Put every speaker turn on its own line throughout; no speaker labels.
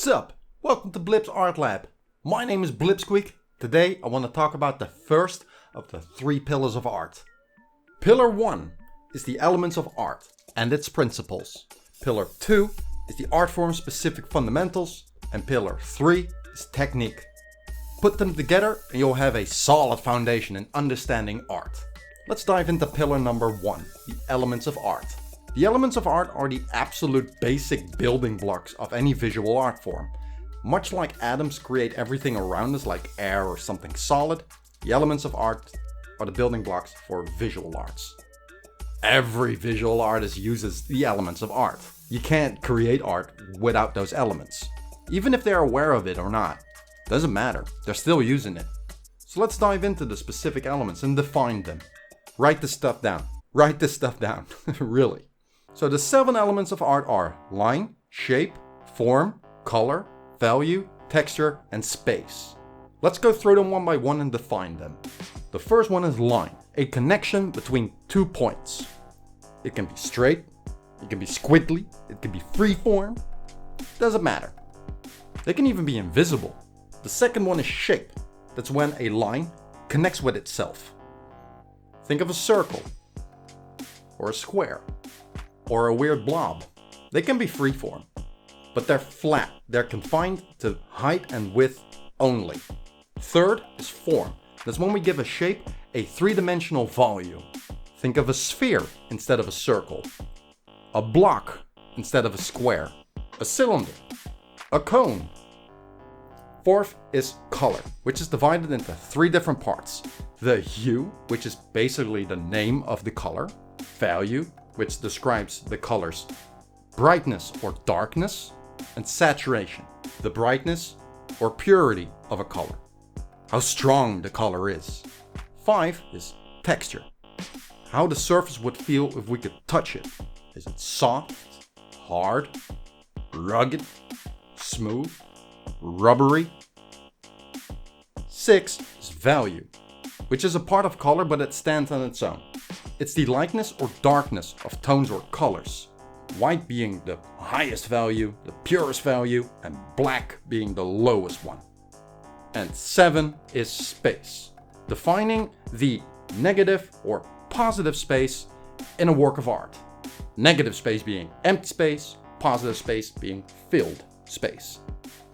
up? Welcome to Blip's Art Lab. My name is BlipSqueek. Today I want to talk about the first of the 3 pillars of art. Pillar 1 is the elements of art and its principles. Pillar 2 is the art form specific fundamentals. And pillar 3 is technique. Put them together and you'll have a solid foundation in understanding art. Let's dive into pillar number 1, the elements of art. The elements of art are the absolute basic building blocks of any visual art form. Much like atoms create everything around us like air or something solid, the elements of art are the building blocks for visual arts. Every visual artist uses the elements of art. You can't create art without those elements. Even if they're aware of it or not, doesn't matter, they're still using it. So let's dive into the specific elements and define them. Write this stuff down. Write this stuff down, really. So the 7 elements of art are line, shape, form, color, value, texture, and space. Let's go through them one by one and define them. The first one is line, a connection between 2 points. It can be straight, it can be squiggly, it can be freeform, doesn't matter. They can even be invisible. The second one is shape. That's when a line connects with itself. Think of a circle, or a square, or a weird blob. They can be freeform, but they're flat. They're confined to height and width only. Third is form. That's when we give a shape a 3-dimensional volume. Think of a sphere instead of a circle, a block instead of a square, a cylinder, a cone. Fourth is color, which is divided into 3 different parts. The hue, which is basically the name of the color. Value, which describes the color's brightness or darkness. And saturation, the brightness or purity of a color. How strong the color is. 5 is texture. How the surface would feel if we could touch it. Is it soft, hard, rugged, smooth, rubbery? 6 is value, which is a part of color but it stands on its own. It's the lightness or darkness of tones or colors. White being the highest value, the purest value, and black being the lowest one. And 7 is space, defining the negative or positive space in a work of art. Negative space being empty space, positive space being filled space.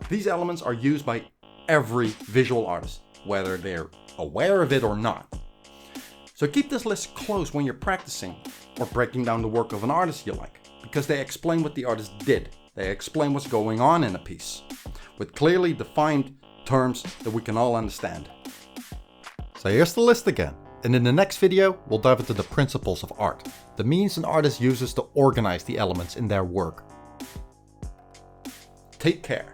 These elements are used by every visual artist, whether they're aware of it or not. So keep this list close when you're practicing or breaking down the work of an artist you like, because they explain what the artist did. They explain what's going on in a piece, with clearly defined terms that we can all understand. So here's the list again, and in the next video we'll dive into the principles of art, the means an artist uses to organize the elements in their work. Take care.